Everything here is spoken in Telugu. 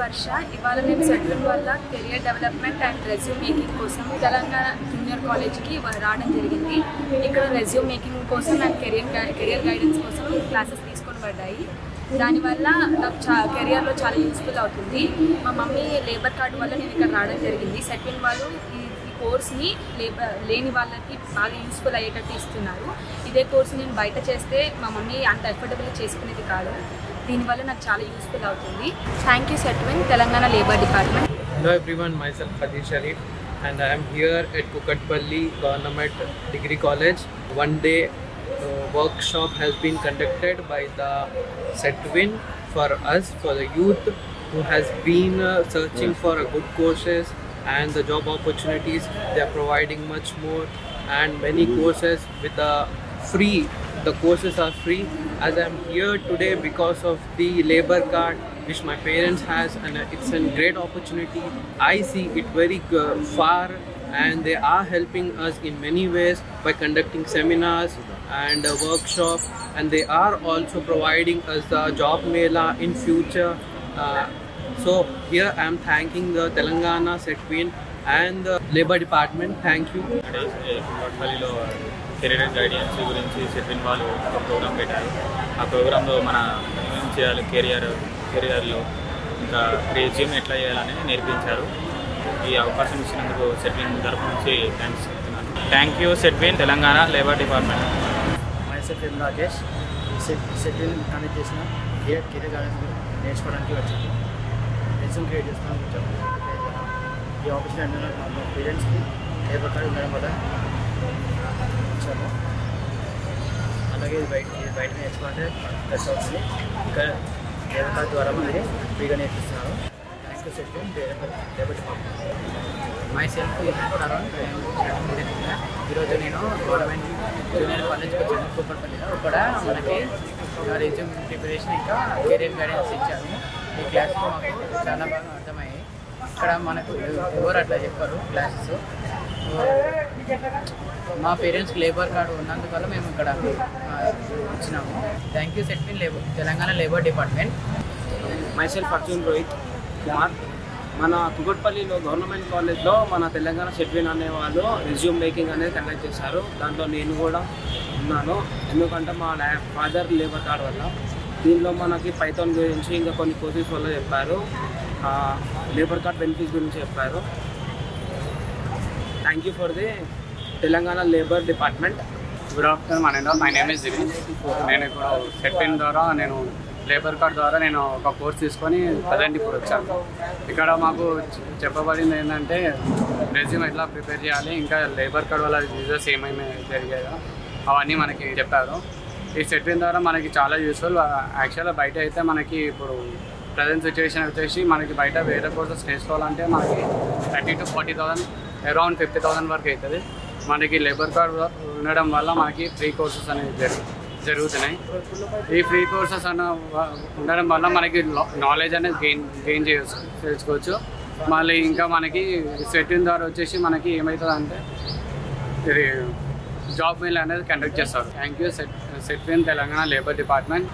వర్ష. ఇవాళ మేము సెట్విన్ వల్ల career development and resume making కోసం తెలంగాణ జూనియర్ కాలేజ్కి రావడం జరిగింది. ఇక్కడ రెజ్యూమ్ మేకింగ్ కోసం అండ్ కెరియర్ గైడెన్స్ కోసం క్లాసెస్ తీసుకొని పడ్డాయి. దానివల్ల నాకు కెరియర్లో చాలా యూస్ఫుల్ అవుతుంది. మా మమ్మీ లేబర్ కార్డు వల్ల నేను ఇక్కడ రావడం జరిగింది. సెట్విన్ వాళ్ళు ఈ కోర్స్ని లేని వాళ్ళకి బాగా యూస్ఫుల్ అయ్యేటట్టు ఇస్తున్నారు. ఇదే కోర్స్ నేను బయట చేస్తే మా మమ్మీ అంత ఎఫర్డబుల్ చేసుకునేది కాదు. దీనివల్ల నాకు చాలా యూస్ఫుల్ అవుతుంది. Thank you Setwin, Telangana labour department. Hello everyone, myself Fadil Sharif and I am here at Kukatpalli Government Degree College. One day workshop has been conducted by the Setwin for us, for the youth who has been searching for a good courses and the job opportunities. They are providing much more and many courses with the free. The courses are free. As I am here today because of the labor card which my parents has, and it's a great opportunity. I see it very far and they are helping us in many ways by conducting seminars and workshops, and they are also providing us the job mela in future. So here I am thanking the Telangana Setwin and the Labor Department. Thank you. Career guidance గురించి సెట్విన్ వాళ్ళు ఒక ప్రోగ్రామ్ పెట్టారు. ఆ ప్రోగ్రాంలో మన ఏం చేయాలి కెరియర్లో ఇంకా రెజ్యూమ్ ఎట్లా చేయాలని నేర్పించారు. ఈ అవకాశం ఇచ్చినందుకు సెట్విన్ తరఫు నుంచి థ్యాంక్స్ చెప్తున్నాను. Thank you Setwin, Telangana labour department. Myself Rakesh. Setwin conduct చేసిన కెరీర్ గైడెన్స్ నేర్చుకోవడానికి వచ్చింది. రెజ్యూమ్ క్రియేట్ చేసుకోవడానికి వచ్చాము. ఈ ఆపర్చునిటీ మా పేరెంట్స్కి లేబర్ కార్డు ఉండడం వల్ల వచ్చాము. అలాగే ఇది బయట నేర్చుకుంటే ప్లస్ అవుతుంది. ఇక్కడ లేబర్ కార్డు ద్వారా మనకి ఫ్రీగా నేర్పిస్తున్నారు. Thank you Setwin, labour department. My self ఈరోజు నేను గవర్నమెంట్ జూనియర్ కాలేజ్కి వచ్చాను కూకట్పల్లిలో. ఇక్కడ మనకి రెజ్యూమ్ ప్రిపరేషన్ ఇంకా కెరీర్ గైడెన్స్ ఇచ్చాను. ఈ క్లాస్లో మాకు చాలా బాగా అర్థమయ్యాయి. ఇక్కడ మనకు ఎవరు అట్లా చెప్పారు క్లాసెస్. మా పేరెంట్స్కి లేబర్ కార్డు ఉన్నందువల్ల మేము ఇక్కడ వచ్చినాము. Thank you Setwin Telangana labour department. Myself Arjun Rohit Kumar. మన కుకట్పల్లిలో గవర్నమెంట్ కాలేజ్లో మన తెలంగాణ సెట్విన్ అనేవాళ్ళు రెజ్యూమ్ మేకింగ్ అనేది కండక్ట్ చేశారు. దాంట్లో నేను కూడా ఉన్నాను, ఎందుకంటే మా ఫాదర్ లేబర్ కార్డ్ వల్ల. దీనిలో మనకి పైథాన్ గురించి ఇంకా కొన్ని కోర్సెస్ వల్ల చెప్పారు. లేబర్ కార్డ్ బెనిఫిట్స్ గురించి చెప్పారు. Thank you for the Telangana labour department. Good afternoon, my name is Jivin. నేను ఇప్పుడు సెట్విన్ ద్వారా నేను లేబర్ కార్డ్ ద్వారా నేను ఒక కోర్స్ తీసుకొని ప్రజెంట్ ఇప్పుడు వచ్చాను. ఇక్కడ మాకు చెప్పబడింది ఏంటంటే రెజ్యూమ్ ఎట్లా ప్రిపేర్ చేయాలి, ఇంకా లేబర్ కార్డ్ వల్ల యూజెస్ ఏమేమి జరిగాయో అవన్నీ మనకి చెప్పారు. ఈ సెట్విన్ ద్వారా మనకి చాలా యూస్ఫుల్. యాక్చువల్గా బయట అయితే మనకి ఇప్పుడు ప్రజెంట్ సిచ్యువేషన్ వచ్చేసి మనకి బయట వేరే కోర్సెస్ నేర్చుకోవాలంటే మనకి 30,000 to 40,000 అరౌండ్ 50,000 వరకు అవుతుంది. మనకి లేబర్ కార్డ్ ఉండడం వల్ల మనకి ఫ్రీ కోర్సెస్ అనేవి జరుగుతున్నాయి. ఈ ఫ్రీ కోర్సెస్ ఉండడం వల్ల మనకి నాలెడ్జ్ అనేది గెయిన్ చేసుకోవచ్చు. మళ్ళీ ఇంకా మనకి సెట్విన్ ద్వారా వచ్చేసి మనకి ఏమవుతుంది అంటే ఇది జాబ్ మెయిల్ అనేది కండక్ట్ చేస్తారు. Thank you Setwin Telangana labour department.